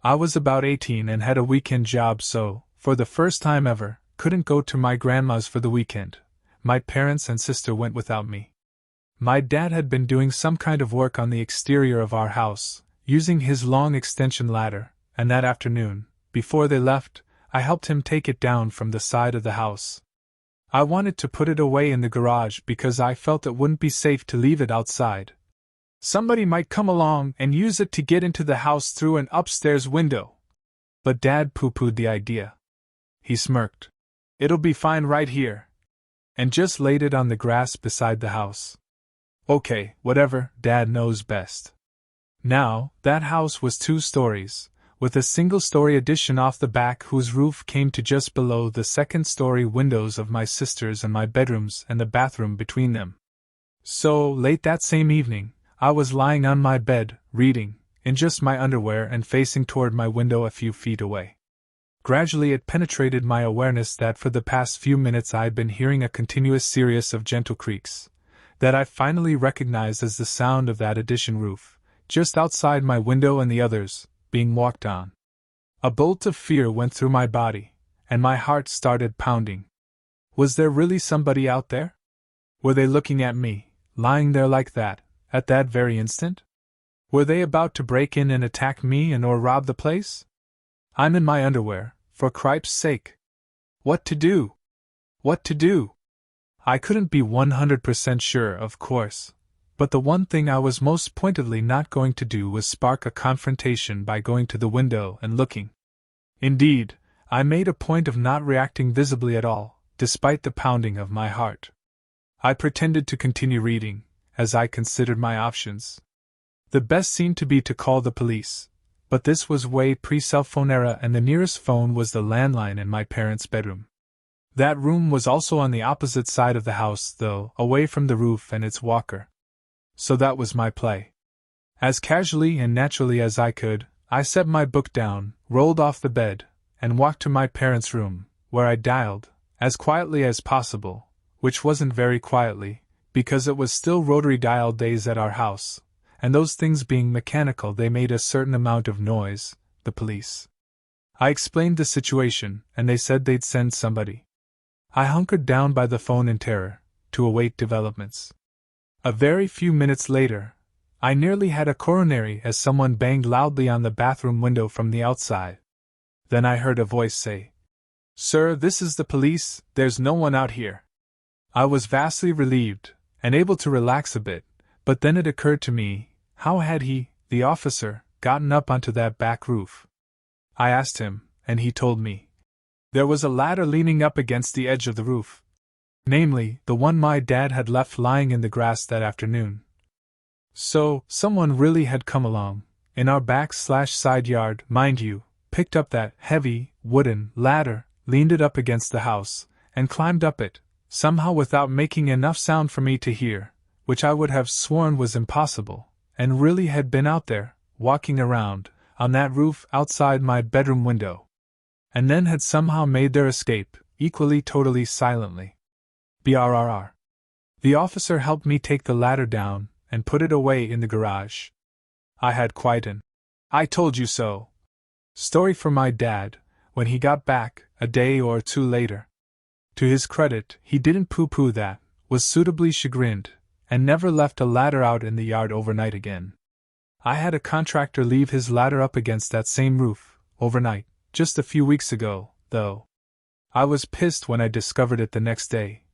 I was about 18 and had a weekend job, so, for the first time ever, couldn't go to my grandma's for the weekend. My parents and sister went without me. My dad had been doing some kind of work on the exterior of our house, using his long extension ladder, and that afternoon, before they left, I helped him take it down from the side of the house. I wanted to put it away in the garage because I felt it wouldn't be safe to leave it outside. Somebody might come along and use it to get into the house through an upstairs window. But Dad pooh-poohed the idea. He smirked. "It'll be fine right here," and just laid it on the grass beside the house. Okay, whatever, Dad knows best. Now, that house was 2 stories, with a single-story addition off the back whose roof came to just below the second-story windows of my sisters and my bedrooms and the bathroom between them. So, late that same evening, I was lying on my bed, reading, in just my underwear and facing toward my window a few feet away. Gradually it penetrated my awareness that for the past few minutes I had been hearing a continuous series of gentle creaks, that I finally recognized as the sound of that addition roof, just outside my window and the others, being walked on. A bolt of fear went through my body, and my heart started pounding. Was there really somebody out there? Were they looking at me, lying there like that, at that very instant? Were they about to break in and attack me and or rob the place? I'm in my underwear, for cripe's sake. What to do? What to do? I couldn't be 100% sure, of course, but the one thing I was most pointedly not going to do was spark a confrontation by going to the window and looking. Indeed, I made a point of not reacting visibly at all, despite the pounding of my heart. I pretended to continue reading, as I considered my options. The best seemed to be to call the police, but this was way pre-cell phone era and the nearest phone was the landline in my parents' bedroom. That room was also on the opposite side of the house, though, away from the roof and its walker. So that was my play. As casually and naturally as I could, I set my book down, rolled off the bed, and walked to my parents' room, where I dialed, as quietly as possible, which wasn't very quietly, because it was still rotary dial days at our house, and those things being mechanical they made a certain amount of noise, the police. I explained the situation, and they said they'd send somebody. I hunkered down by the phone in terror, to await developments. A very few minutes later, I nearly had a coronary as someone banged loudly on the bathroom window from the outside. Then I heard a voice say, "Sir, this is the police, there's no one out here." I was vastly relieved, and able to relax a bit, but then it occurred to me, how had he, the officer, gotten up onto that back roof? I asked him, and he told me. There was a ladder leaning up against the edge of the roof. Namely, the one my dad had left lying in the grass that afternoon. So, someone really had come along, in our back/side yard, mind you, picked up that heavy, wooden ladder, leaned it up against the house, and climbed up it, somehow without making enough sound for me to hear, which I would have sworn was impossible, and really had been out there, walking around, on that roof outside my bedroom window. And then had somehow made their escape, equally totally silently. Brrr. The officer helped me take the ladder down, and put it away in the garage. I had quite an "I told you so" story for my dad, when he got back, a day or 2 later. To his credit, he didn't pooh-pooh that, was suitably chagrined, and never left a ladder out in the yard overnight again. I had a contractor leave his ladder up against that same roof, overnight, just a few weeks ago, though. I was pissed when I discovered it the next day.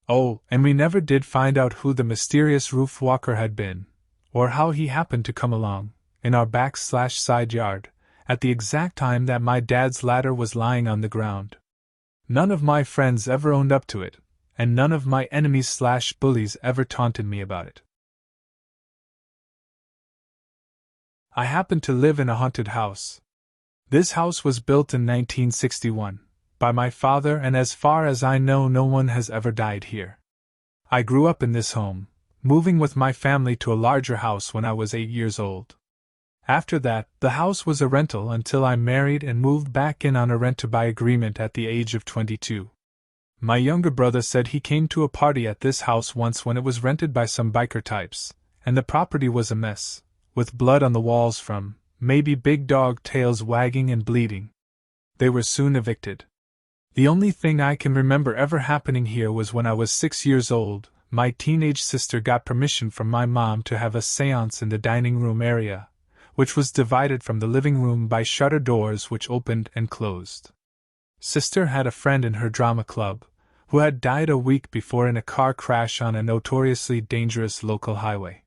Oh, and we never did find out who the mysterious roof walker had been, or how he happened to come along, in our back/side yard, at the exact time that my dad's ladder was lying on the ground. None of my friends ever owned up to it, and none of my enemies/bullies ever taunted me about it. I happened to live in a haunted house. This house was built in 1961, by my father, and as far as I know no one has ever died here. I grew up in this home, moving with my family to a larger house when I was 8 years old. After that, the house was a rental until I married and moved back in on a rent-to-buy agreement at the age of 22. My younger brother said he came to a party at this house once when it was rented by some biker types, and the property was a mess, with blood on the walls from maybe big dog tails wagging and bleeding. They were soon evicted. The only thing I can remember ever happening here was when I was 6 years old. My teenage sister got permission from my mom to have a séance in the dining room area, which was divided from the living room by shutter doors which opened and closed. Sister had a friend in her drama club, who had died a week before in a car crash on a notoriously dangerous local highway.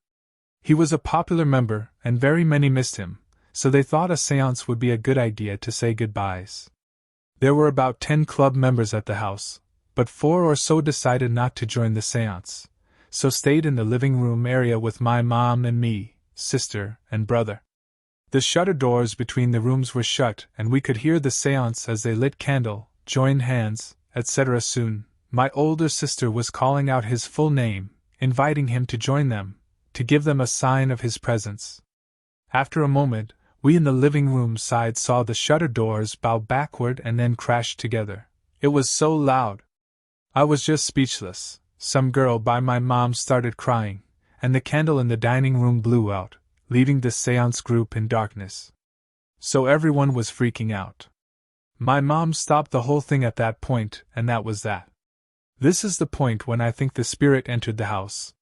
He was a popular member, and very many missed him, so they thought a séance would be a good idea to say goodbyes. There were about 10 club members at the house, but 4 or so decided not to join the séance, so stayed in the living room area with my mom and me, sister, and brother. The shutter doors between the rooms were shut, and we could hear the séance as they lit candle, joined hands, etc. Soon, my older sister was calling out his full name, inviting him to join them, to give them a sign of his presence. After a moment, we in the living room side saw the shutter doors bow backward and then crash together. It was so loud. I was just speechless. Some girl by my mom started crying, and the candle in the dining room blew out, leaving the séance group in darkness. So everyone was freaking out. My mom stopped the whole thing at that point, and that was that. This is the point when I think the spirit entered the house.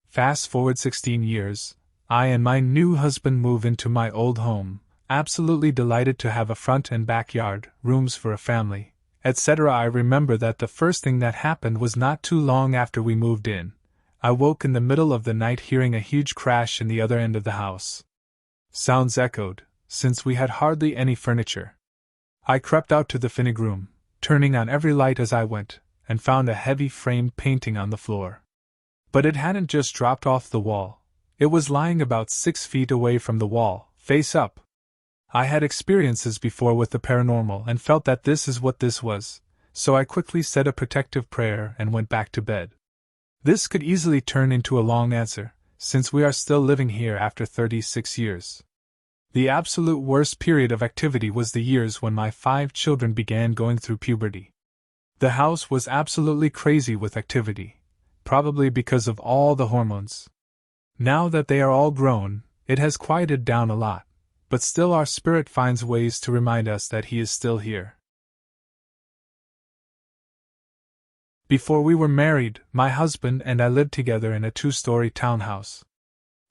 Fast forward 16 years, I and my new husband move into my old home, absolutely delighted to have a front and backyard, rooms for a family, etc. I remember that the first thing that happened was not too long after we moved in. I woke in the middle of the night hearing a huge crash in the other end of the house. Sounds echoed, since we had hardly any furniture. I crept out to the finnig room, turning on every light as I went, and found a heavy framed painting on the floor. But it hadn't just dropped off the wall. It was lying about 6 feet away from the wall, face up. I had experiences before with the paranormal and felt that this is what this was, so I quickly said a protective prayer and went back to bed. This could easily turn into a long answer, since we are still living here after 36 years. The absolute worst period of activity was the years when my 5 children began going through puberty. The house was absolutely crazy with activity, probably because of all the hormones. Now that they are all grown, it has quieted down a lot, but still our spirit finds ways to remind us that he is still here. Before we were married, my husband and I lived together in a 2-story townhouse.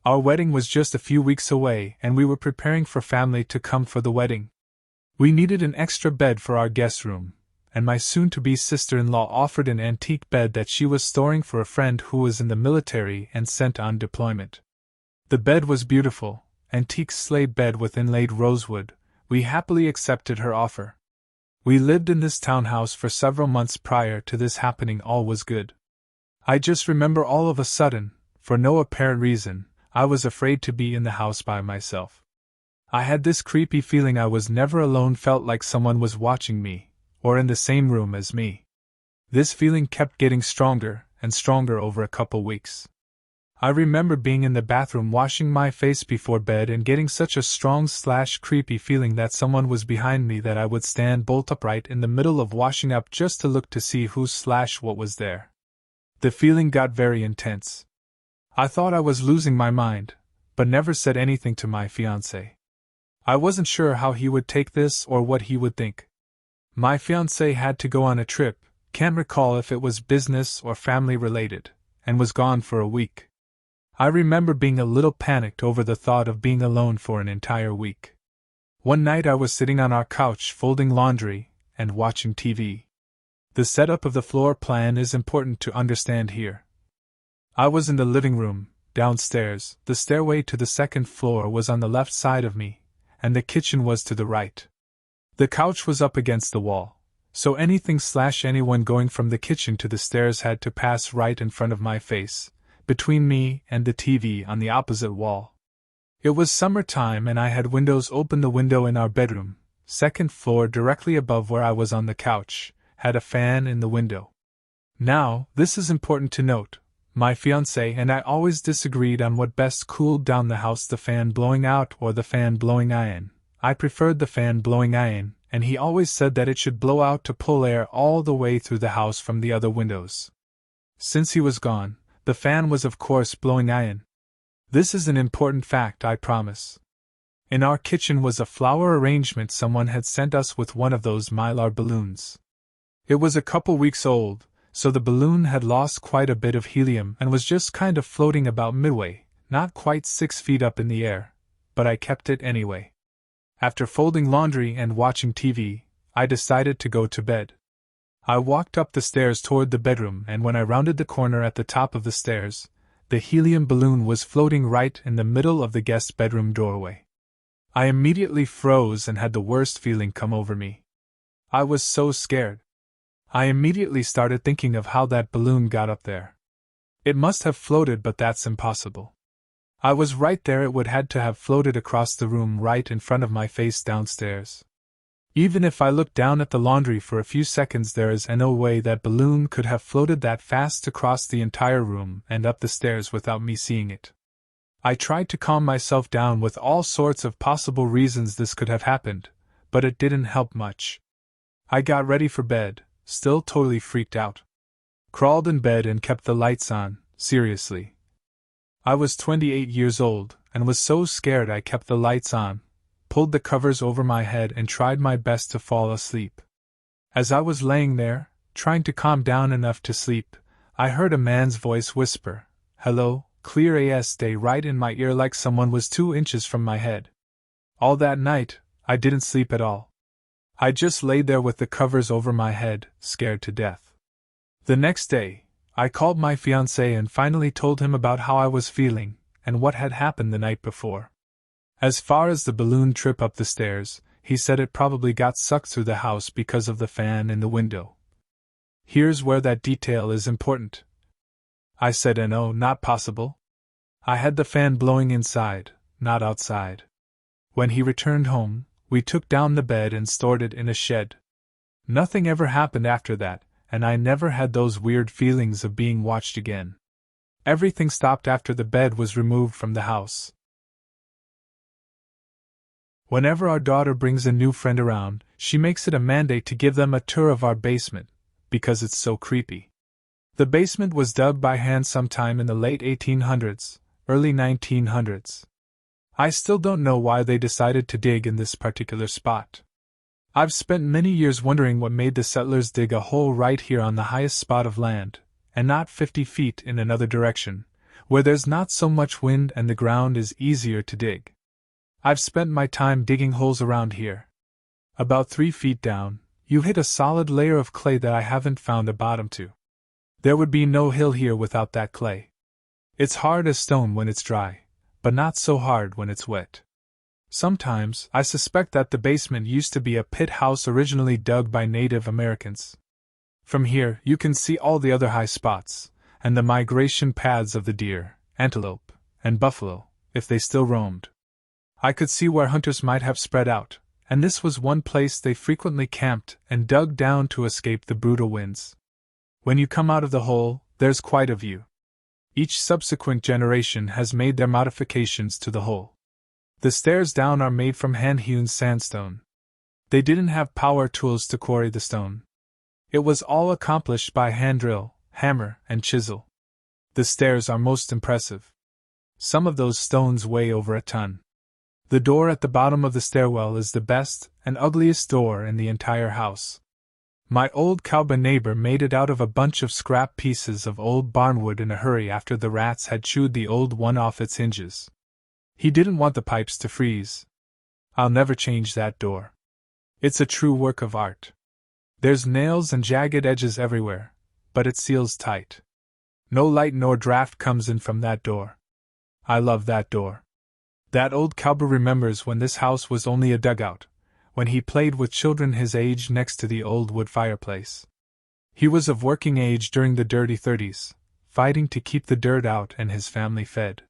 Our wedding was just a few weeks away, and we were preparing for family to come for the wedding. We needed an extra bed for our guest room, and my soon-to-be sister-in-law offered an antique bed that she was storing for a friend who was in the military and sent on deployment. The bed was beautiful, antique slate bed with inlaid rosewood. We happily accepted her offer. We lived in this townhouse for several months prior to this happening. All was good. I just remember all of a sudden, for no apparent reason, I was afraid to be in the house by myself. I had this creepy feeling I was never alone, felt like someone was watching me, or in the same room as me. This feeling kept getting stronger and stronger over a couple weeks. I remember being in the bathroom washing my face before bed and getting such a strong / creepy feeling that someone was behind me that I would stand bolt upright in the middle of washing up just to look to see who / what was there. The feeling got very intense. I thought I was losing my mind, but never said anything to my fiancé. I wasn't sure how he would take this or what he would think. My fiancé had to go on a trip, can't recall if it was business or family related, and was gone for a week. I remember being a little panicked over the thought of being alone for an entire week. One night I was sitting on our couch folding laundry and watching TV. The setup of the floor plan is important to understand here. I was in the living room, downstairs. The stairway to the second floor was on the left side of me, and the kitchen was to the right. The couch was up against the wall, so anything / anyone going from the kitchen to the stairs had to pass right in front of my face, between me and the TV on the opposite wall. It was summertime and I had windows open. The window in our bedroom, second floor directly above where I was on the couch, had a fan in the window. Now, this is important to note. My fiancé and I always disagreed on what best cooled down the house, the fan blowing out or the fan blowing in. I preferred the fan blowing in, and he always said that it should blow out to pull air all the way through the house from the other windows. Since he was gone, the fan was of course blowing in. This is an important fact, I promise. In our kitchen was a flower arrangement someone had sent us with one of those mylar balloons. It was a couple weeks old, so the balloon had lost quite a bit of helium and was just kind of floating about midway, not quite 6 feet up in the air, but I kept it anyway. After folding laundry and watching TV, I decided to go to bed. I walked up the stairs toward the bedroom, and when I rounded the corner at the top of the stairs, the helium balloon was floating right in the middle of the guest bedroom doorway. I immediately froze and had the worst feeling come over me. I was so scared. I immediately started thinking of how that balloon got up there. It must have floated, but that's impossible. I was right there. It would had to have floated across the room right in front of my face downstairs. Even if I looked down at the laundry for a few seconds, there is no way that balloon could have floated that fast across the entire room and up the stairs without me seeing it. I tried to calm myself down with all sorts of possible reasons this could have happened, but it didn't help much. I got ready for bed, still totally freaked out. Crawled in bed and kept the lights on, seriously. I was 28 years old, and was so scared I kept the lights on, pulled the covers over my head and tried my best to fall asleep. As I was laying there, trying to calm down enough to sleep, I heard a man's voice whisper, "Hello," clear as day right in my ear, like someone was 2 inches from my head. All that night, I didn't sleep at all. I just laid there with the covers over my head, scared to death. The next day, I called my fiancé and finally told him about how I was feeling, and what had happened the night before. As far as the balloon trip up the stairs, he said it probably got sucked through the house because of the fan in the window. Here's where that detail is important. I said, "No, not possible. I had the fan blowing inside, not outside." When he returned home, we took down the bed and stored it in a shed. Nothing ever happened after that, and I never had those weird feelings of being watched again. Everything stopped after the bed was removed from the house. Whenever our daughter brings a new friend around, she makes it a mandate to give them a tour of our basement, because it's so creepy. The basement was dug by hand sometime in the late 1800s, early 1900s. I still don't know why they decided to dig in this particular spot. I've spent many years wondering what made the settlers dig a hole right here on the highest spot of land, and not 50 feet in another direction, where there's not so much wind and the ground is easier to dig. I've spent my time digging holes around here. About 3 feet down, you hit a solid layer of clay that I haven't found a bottom to. There would be no hill here without that clay. It's hard as stone when it's dry, but not so hard when it's wet. Sometimes, I suspect that the basement used to be a pit house originally dug by Native Americans. From here, you can see all the other high spots, and the migration paths of the deer, antelope, and buffalo, if they still roamed. I could see where hunters might have spread out, and this was one place they frequently camped and dug down to escape the brutal winds. When you come out of the hole, there's quite a view. Each subsequent generation has made their modifications to the hole. The stairs down are made from hand-hewn sandstone. They didn't have power tools to quarry the stone. It was all accomplished by hand drill, hammer, and chisel. The stairs are most impressive. Some of those stones weigh over a ton. The door at the bottom of the stairwell is the best and ugliest door in the entire house. My old cowboy neighbor made it out of a bunch of scrap pieces of old barnwood in a hurry after the rats had chewed the old one off its hinges. He didn't want the pipes to freeze. I'll never change that door. It's a true work of art. There's nails and jagged edges everywhere, but it seals tight. No light nor draft comes in from that door. I love that door. That old cowboy remembers when this house was only a dugout, when he played with children his age next to the old wood fireplace. He was of working age during the dirty 30s, fighting to keep the dirt out and his family fed.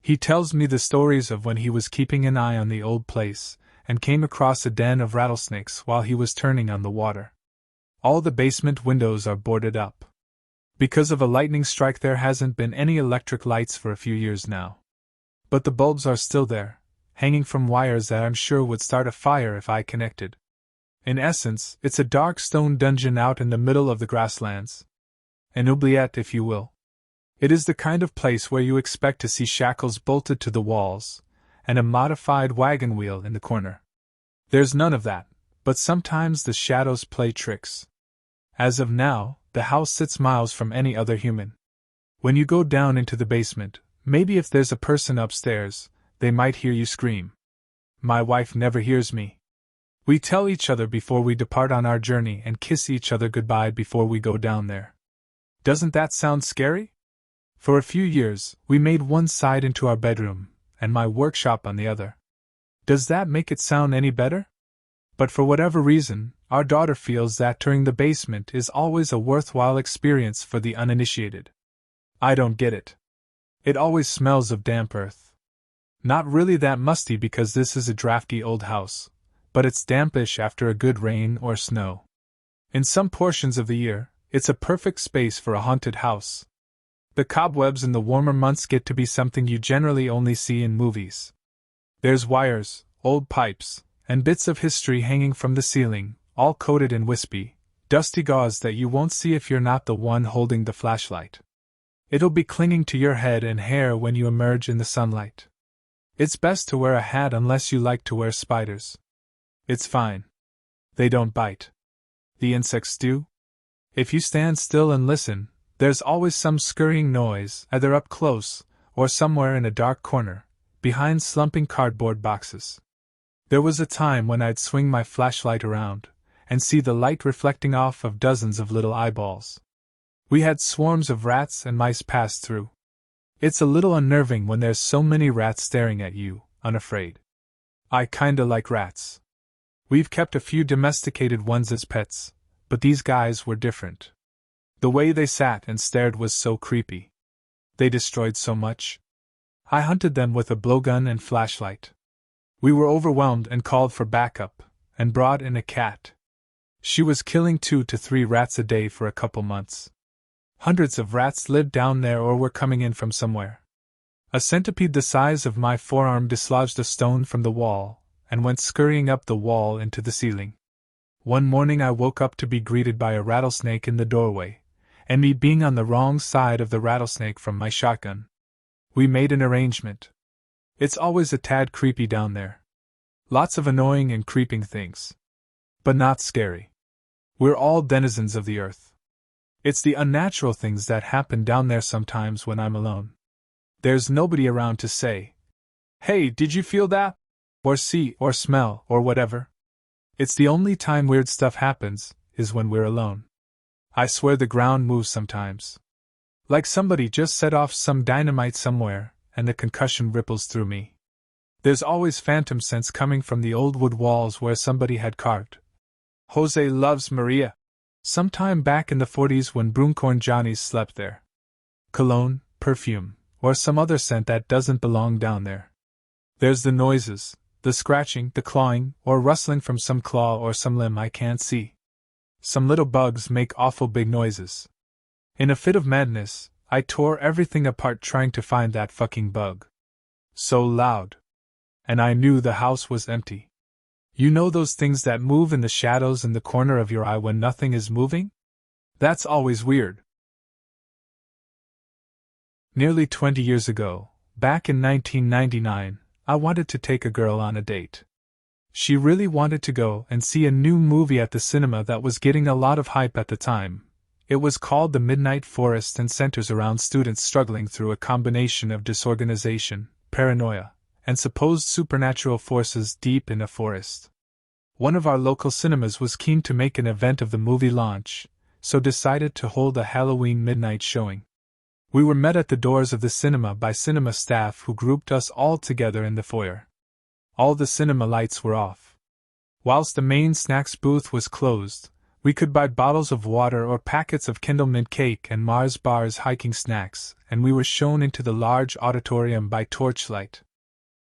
He tells me the stories of when he was keeping an eye on the old place and came across a den of rattlesnakes while he was turning on the water. All the basement windows are boarded up. Because of a lightning strike, there hasn't been any electric lights for a few years now. But the bulbs are still there, hanging from wires that I'm sure would start a fire if I connected. In essence, it's a dark stone dungeon out in the middle of the grasslands. An oubliette, if you will. It is the kind of place where you expect to see shackles bolted to the walls, and a modified wagon wheel in the corner. There's none of that, but sometimes the shadows play tricks. As of now, the house sits miles from any other human. When you go down into the basement, maybe if there's a person upstairs, they might hear you scream. My wife never hears me. We tell each other before we depart on our journey and kiss each other goodbye before we go down there. Doesn't that sound scary? For a few years, we made one side into our bedroom, and my workshop on the other. Does that make it sound any better? But for whatever reason, our daughter feels that touring the basement is always a worthwhile experience for the uninitiated. I don't get it. It always smells of damp earth. Not really that musty because this is a drafty old house, but it's dampish after a good rain or snow. In some portions of the year, it's a perfect space for a haunted house. The cobwebs in the warmer months get to be something you generally only see in movies. There's wires, old pipes, and bits of history hanging from the ceiling, all coated in wispy, dusty gauze that you won't see if you're not the one holding the flashlight. It'll be clinging to your head and hair when you emerge in the sunlight. It's best to wear a hat unless you like to wear spiders. It's fine. They don't bite. The insects do. If you stand still and listen, there's always some scurrying noise, either up close, or somewhere in a dark corner, behind slumping cardboard boxes. There was a time when I'd swing my flashlight around, and see the light reflecting off of dozens of little eyeballs. We had swarms of rats and mice pass through. It's a little unnerving when there's so many rats staring at you, unafraid. I kinda like rats. We've kept a few domesticated ones as pets, but these guys were different. The way they sat and stared was so creepy. They destroyed so much. I hunted them with a blowgun and flashlight. We were overwhelmed and called for backup, and brought in a cat. She was killing 2 to 3 rats a day for a couple months. Hundreds of rats lived down there or were coming in from somewhere. A centipede the size of my forearm dislodged a stone from the wall, and went scurrying up the wall into the ceiling. One morning I woke up to be greeted by a rattlesnake in the doorway, and me being on the wrong side of the rattlesnake from my shotgun. We made an arrangement. It's always a tad creepy down there. Lots of annoying and creeping things. But not scary. We're all denizens of the earth. It's the unnatural things that happen down there sometimes when I'm alone. There's nobody around to say, "Hey, did you feel that? Or see, or smell, or whatever?" It's the only time weird stuff happens, is when we're alone. I swear the ground moves sometimes. Like somebody just set off some dynamite somewhere, and the concussion ripples through me. There's always phantom scents coming from the old wood walls where somebody had carved "Jose loves Maria" sometime back in the 40s when broomcorn Johnnies slept there. Cologne, perfume, or some other scent that doesn't belong down there. There's the noises, the scratching, the clawing, or rustling from some claw or some limb I can't see. Some little bugs make awful big noises. In a fit of madness, I tore everything apart trying to find that fucking bug. So loud. And I knew the house was empty. You know those things that move in the shadows in the corner of your eye when nothing is moving? That's always weird. Nearly 20 years ago, back in 1999, I wanted to take a girl on a date. She really wanted to go and see a new movie at the cinema that was getting a lot of hype at the time. It was called The Midnight Forest and centers around students struggling through a combination of disorganization, paranoia, and supposed supernatural forces deep in a forest. One of our local cinemas was keen to make an event of the movie launch, so decided to hold a Halloween midnight showing. We were met at the doors of the cinema by cinema staff who grouped us all together in the foyer. All the cinema lights were off. Whilst the main snacks booth was closed, we could buy bottles of water or packets of Kindle Mint cake and Mars bars hiking snacks, and we were shown into the large auditorium by torchlight.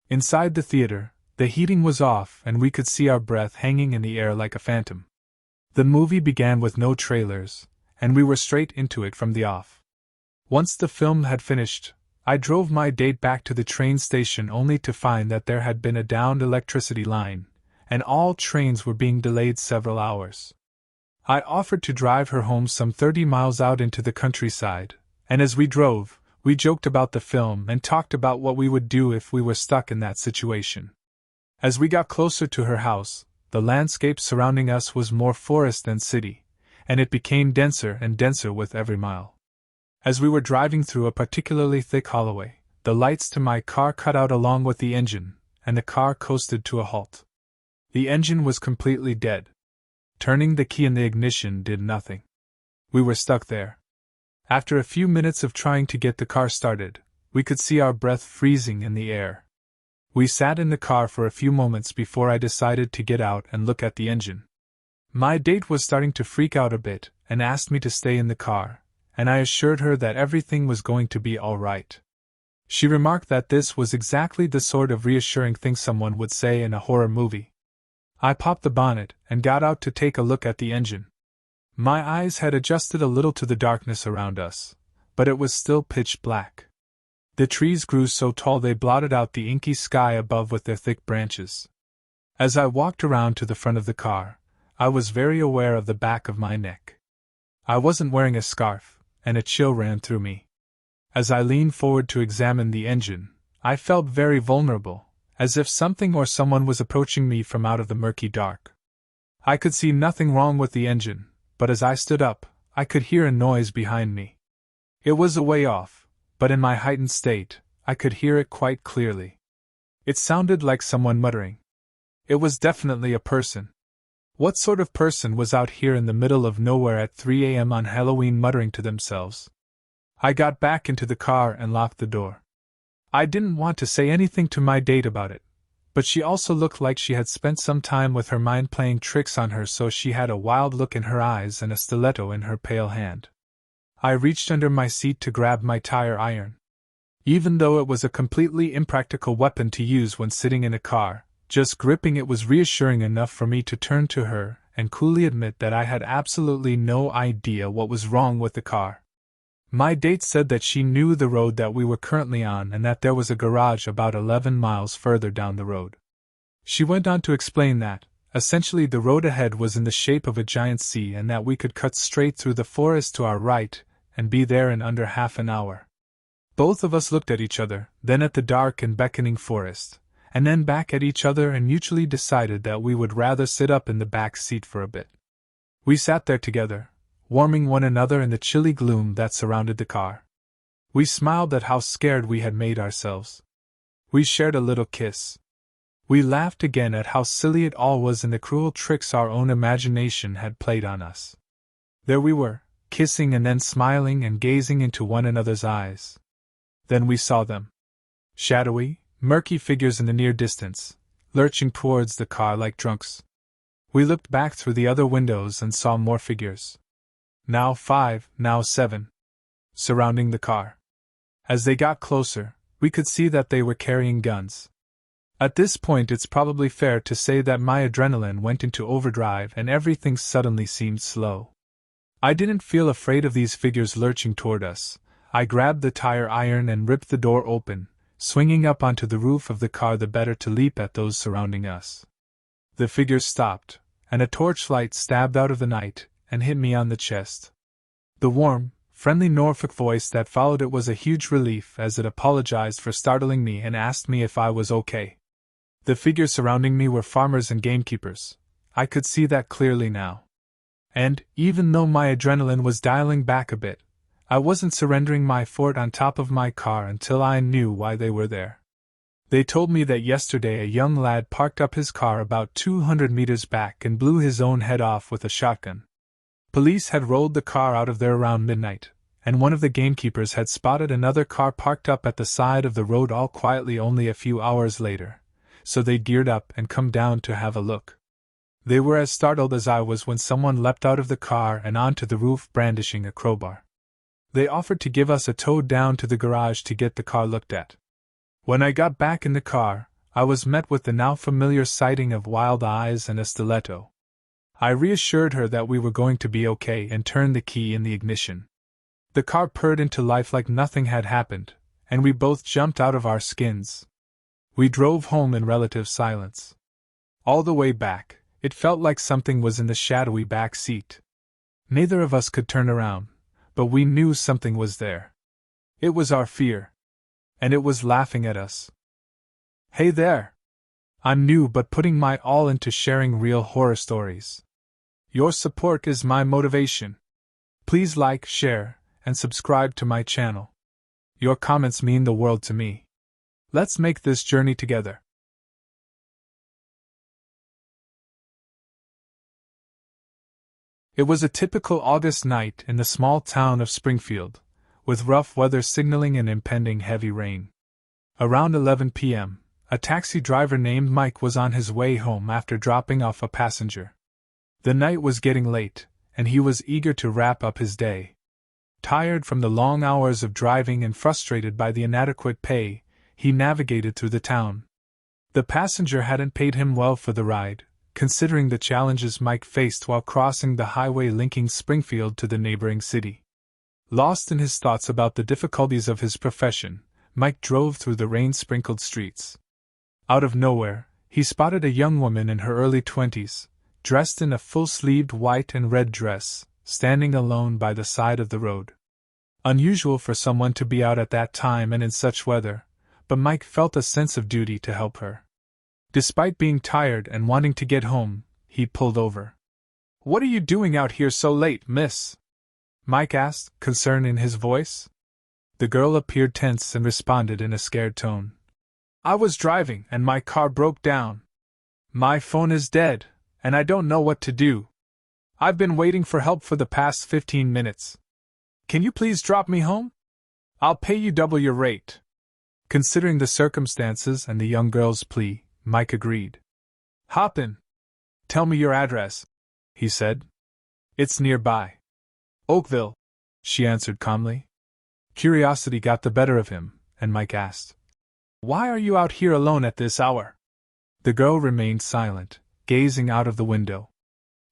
Inside the theater, the heating was off and we could see our breath hanging in the air like a phantom. The movie began with no trailers, and we were straight into it from the off. Once the film had finished, I drove my date back to the train station only to find that there had been a downed electricity line, and all trains were being delayed several hours. I offered to drive her home some 30 miles out into the countryside, and as we drove, We joked about the film and talked about what we would do if we were stuck in that situation. As we got closer to her house, the landscape surrounding us was more forest than city, and it became denser and denser with every mile. As we were driving through a particularly thick hallway, the lights to my car cut out along with the engine, and the car coasted to a halt. The engine was completely dead. Turning the key in the ignition did nothing. We were stuck there. After a few minutes of trying to get the car started, we could see our breath freezing in the air. We sat in the car for a few moments before I decided to get out and look at the engine. My date was starting to freak out a bit and asked me to stay in the car, and I assured her that everything was going to be all right. She remarked that this was exactly the sort of reassuring thing someone would say in a horror movie. I popped the bonnet and got out to take a look at the engine. My eyes had adjusted a little to the darkness around us, but it was still pitch black. The trees grew so tall they blotted out the inky sky above with their thick branches. As I walked around to the front of the car, I was very aware of the back of my neck. I wasn't wearing a scarf, and a chill ran through me. As I leaned forward to examine the engine, I felt very vulnerable, as if something or someone was approaching me from out of the murky dark. I could see nothing wrong with the engine, but as I stood up, I could hear a noise behind me. It was a way off, but in my heightened state, I could hear it quite clearly. It sounded like someone muttering. It was definitely a person. What sort of person was out here in the middle of nowhere at 3 a.m. on Halloween muttering to themselves? I got back into the car and locked the door. I didn't want to say anything to my date about it, but she also looked like she had spent some time with her mind playing tricks on her, so she had a wild look in her eyes and a stiletto in her pale hand. I reached under my seat to grab my tire iron. Even though it was a completely impractical weapon to use when sitting in a car, just gripping it was reassuring enough for me to turn to her and coolly admit that I had absolutely no idea what was wrong with the car. My date said that she knew the road that we were currently on and that there was a garage about 11 miles further down the road. She went on to explain that, essentially, the road ahead was in the shape of a giant C and that we could cut straight through the forest to our right and be there in under half an hour. Both of us looked at each other, then at the dark and beckoning forest, and then back at each other and mutually decided that we would rather sit up in the back seat for a bit. We sat there together, warming one another in the chilly gloom that surrounded the car. We smiled at how scared we had made ourselves. We shared a little kiss. We laughed again at how silly it all was and the cruel tricks our own imagination had played on us. There we were, kissing and then smiling and gazing into one another's eyes. Then we saw them. Shadowy, murky figures in the near distance, lurching towards the car like drunks. We looked back through the other windows and saw more figures. Now 5, now 7. Surrounding the car. As they got closer, we could see that they were carrying guns. At this point, it's probably fair to say that my adrenaline went into overdrive and everything suddenly seemed slow. I didn't feel afraid of these figures lurching toward us. I grabbed the tire iron and ripped the door open, swinging up onto the roof of the car the better to leap at those surrounding us. The figures stopped, and a torchlight stabbed out of the night and hit me on the chest. The warm, friendly Norfolk voice that followed it was a huge relief as it apologized for startling me and asked me if I was okay. The figures surrounding me were farmers and gamekeepers. I could see that clearly now. And, even though my adrenaline was dialing back a bit, I wasn't surrendering my fort on top of my car until I knew why they were there. They told me that yesterday a young lad parked up his car about 200 meters back and blew his own head off with a shotgun. Police had rolled the car out of there around midnight, and one of the gamekeepers had spotted another car parked up at the side of the road all quietly only a few hours later, so they geared up and come down to have a look. They were as startled as I was when someone leapt out of the car and onto the roof brandishing a crowbar. They offered to give us a tow down to the garage to get the car looked at. When I got back in the car, I was met with the now familiar sighting of wild eyes and a stiletto. I reassured her that we were going to be okay and turned the key in the ignition. The car purred into life like nothing had happened, and we both jumped out of our skins. We drove home in relative silence. All the way back, it felt like something was in the shadowy back seat. Neither of us could turn around, but we knew something was there. It was our fear. And it was laughing at us. Hey there! I'm new but putting my all into sharing real horror stories. Your support is my motivation. Please like, share, and subscribe to my channel. Your comments mean the world to me. Let's make this journey together. It was a typical August night in the small town of Springfield, with rough weather signaling an impending heavy rain. Around 11 p.m., a taxi driver named Mike was on his way home after dropping off a passenger. The night was getting late, and he was eager to wrap up his day. Tired from the long hours of driving and frustrated by the inadequate pay, he navigated through the town. The passenger hadn't paid him well for the ride, considering the challenges Mike faced while crossing the highway linking Springfield to the neighboring city. Lost in his thoughts about the difficulties of his profession, Mike drove through the rain-sprinkled streets. Out of nowhere, he spotted a young woman in her early 20s, dressed in a full-sleeved white and red dress, standing alone by the side of the road. Unusual for someone to be out at that time and in such weather, but Mike felt a sense of duty to help her. Despite being tired and wanting to get home, he pulled over. "What are you doing out here so late, miss?" Mike asked, concern in his voice. The girl appeared tense and responded in a scared tone. "I was driving and my car broke down. My phone is dead, and I don't know what to do. I've been waiting for help for the past 15 minutes. Can you please drop me home? I'll pay you double your rate." Considering the circumstances and the young girl's plea, Mike agreed. "Hop in. Tell me your address," he said. "It's nearby." "Oakville," she answered calmly. Curiosity got the better of him, and Mike asked, "Why are you out here alone at this hour?" The girl remained silent, gazing out of the window.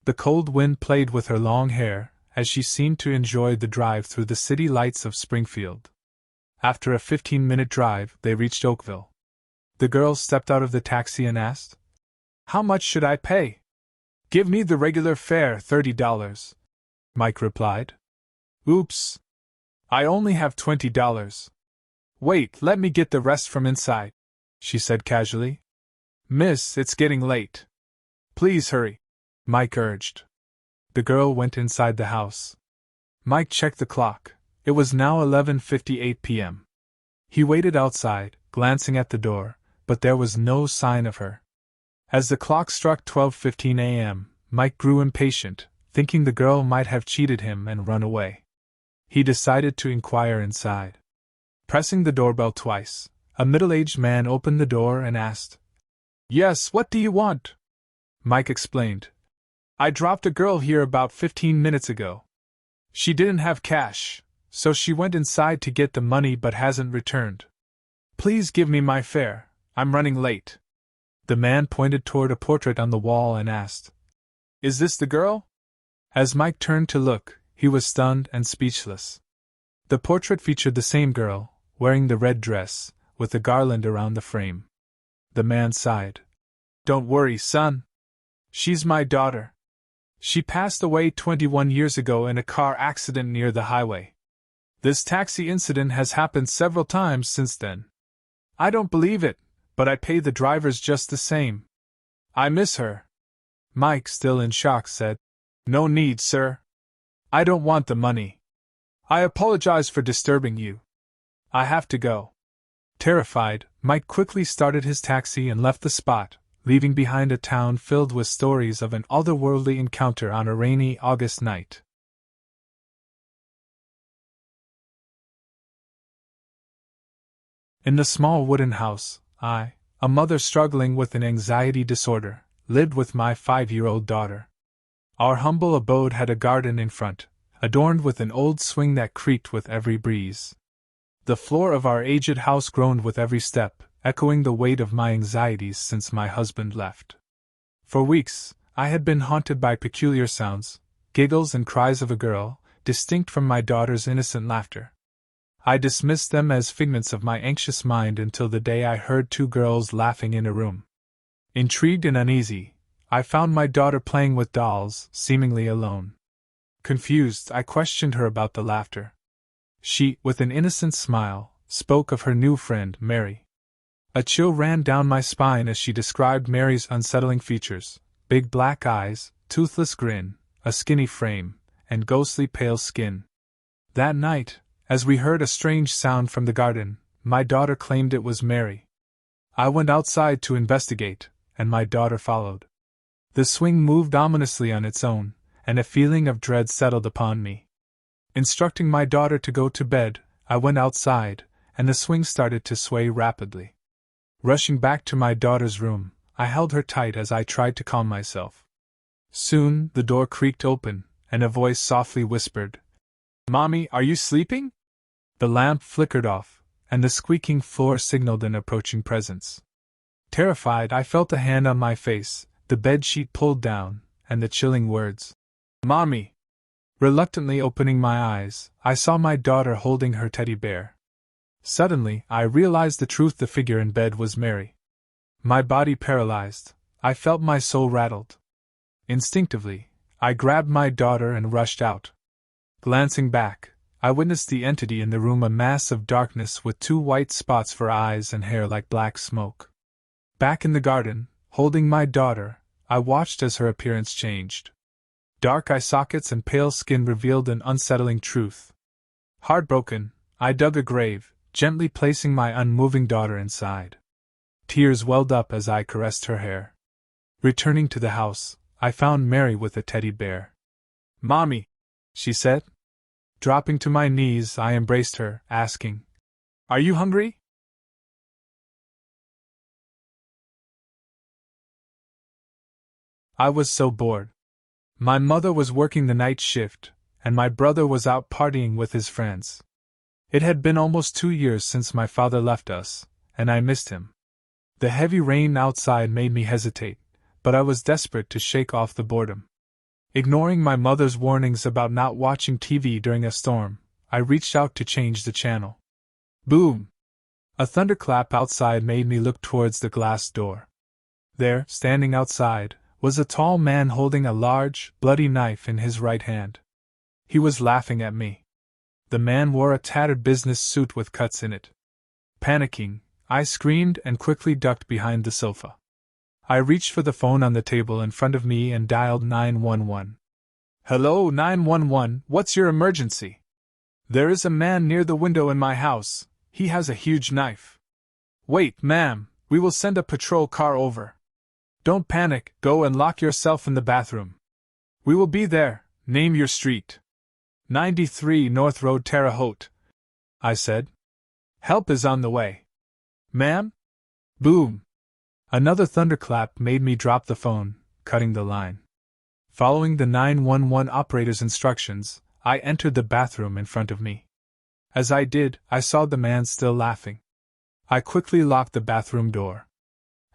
The cold wind played with her long hair, as she seemed to enjoy the drive through the city lights of Springfield. After a 15-minute drive, they reached Oakville. The girl stepped out of the taxi and asked, "How much should I pay?" "Give me the regular fare, $30. Mike replied. "Oops. I only have $20. "Wait, let me get the rest from inside," she said casually. "Miss, it's getting late. Please hurry," Mike urged. The girl went inside the house. Mike checked the clock. It was now 11:58 p.m. He waited outside, glancing at the door, but there was no sign of her. As the clock struck 12:15 a.m., Mike grew impatient, thinking the girl might have cheated him and run away. He decided to inquire inside. Pressing the doorbell twice, a middle-aged man opened the door and asked, "Yes, what do you want?" Mike explained. "I dropped a girl here about 15 minutes ago. She didn't have cash, so she went inside to get the money but hasn't returned. Please give me my fare, I'm running late." The man pointed toward a portrait on the wall and asked, "Is this the girl?" As Mike turned to look, he was stunned and speechless. The portrait featured the same girl, wearing the red dress, with a garland around the frame. The man sighed. "Don't worry, son. She's my daughter. She passed away 21 years ago in a car accident near the highway. This taxi incident has happened several times since then. I don't believe it, but I pay the drivers just the same. I miss her." Mike, still in shock, said, "No need, sir. I don't want the money. I apologize for disturbing you. I have to go." Terrified, Mike quickly started his taxi and left the spot, leaving behind a town filled with stories of an otherworldly encounter on a rainy August night. In the small wooden house, I, a mother struggling with an anxiety disorder, lived with my 5-year-old daughter. Our humble abode had a garden in front, adorned with an old swing that creaked with every breeze. The floor of our aged house groaned with every step, echoing the weight of my anxieties since my husband left. For weeks, I had been haunted by peculiar sounds, giggles and cries of a girl, distinct from my daughter's innocent laughter. I dismissed them as figments of my anxious mind until the day I heard 2 girls laughing in a room. Intrigued and uneasy, I found my daughter playing with dolls, seemingly alone. Confused, I questioned her about the laughter. She, with an innocent smile, spoke of her new friend, Mary. A chill ran down my spine as she described Mary's unsettling features: big black eyes, toothless grin, a skinny frame, and ghostly pale skin. That night, as we heard a strange sound from the garden, my daughter claimed it was Mary. I went outside to investigate, and my daughter followed. The swing moved ominously on its own, and a feeling of dread settled upon me. Instructing my daughter to go to bed, I went outside, and the swing started to sway rapidly. Rushing back to my daughter's room, I held her tight as I tried to calm myself. Soon, the door creaked open, and a voice softly whispered, "Mommy, are you sleeping?" The lamp flickered off, and the squeaking floor signaled an approaching presence. Terrified, I felt a hand on my face, the bedsheet pulled down, and the chilling words, "Mommy!" Reluctantly opening my eyes, I saw my daughter holding her teddy bear. Suddenly, I realized the truth: the figure in bed was Mary. My body paralyzed, I felt my soul rattled. Instinctively, I grabbed my daughter and rushed out. Glancing back, I witnessed the entity in the room, a mass of darkness with 2 white spots for eyes and hair like black smoke. Back in the garden, holding my daughter, I watched as her appearance changed. Dark eye sockets and pale skin revealed an unsettling truth. Heartbroken, I dug a grave, gently placing my unmoving daughter inside. Tears welled up as I caressed her hair. Returning to the house, I found Mary with a teddy bear. "Mommy," she said. Dropping to my knees, I embraced her, asking, "Are you hungry?" I was so bored. My mother was working the night shift, and my brother was out partying with his friends. It had been almost 2 years since my father left us, and I missed him. The heavy rain outside made me hesitate, but I was desperate to shake off the boredom. Ignoring my mother's warnings about not watching TV during a storm, I reached out to change the channel. Boom! A thunderclap outside made me look towards the glass door. There, standing outside, was a tall man holding a large, bloody knife in his right hand. He was laughing at me. The man wore a tattered business suit with cuts in it. Panicking, I screamed and quickly ducked behind the sofa. I reached for the phone on the table in front of me and dialed 911. "Hello, 911, what's your emergency?" "There is a man near the window in my house. He has a huge knife." "Wait, ma'am, we will send a patrol car over." "Don't panic, go and lock yourself in the bathroom." "We will be there, name your street." 93 North Road, Terre Haute," I said. "Help is on the way." "Ma'am?" Boom! Another thunderclap made me drop the phone, cutting the line. Following the 911 operator's instructions, I entered the bathroom in front of me. As I did, I saw the man still laughing. I quickly locked the bathroom door.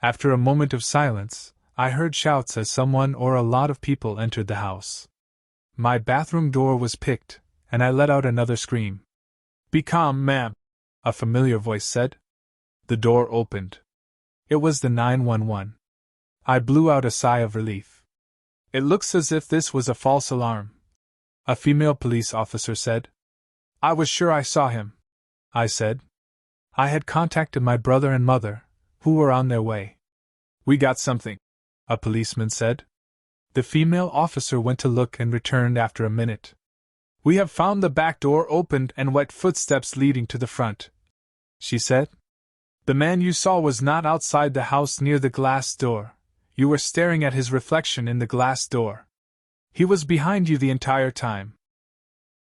After a moment of silence, I heard shouts as someone or a lot of people entered the house. My bathroom door was picked, and I let out another scream. "Be calm, ma'am," a familiar voice said. The door opened. It was the 911. I blew out a sigh of relief. "It looks as if this was a false alarm," a female police officer said. "I was sure I saw him," I said. I had contacted my brother and mother, who were on their way. "We got something," a policeman said. The female officer went to look and returned after a minute. "We have found the back door opened and wet footsteps leading to the front," she said. "The man you saw was not outside the house near the glass door. You were staring at his reflection in the glass door. He was behind you the entire time."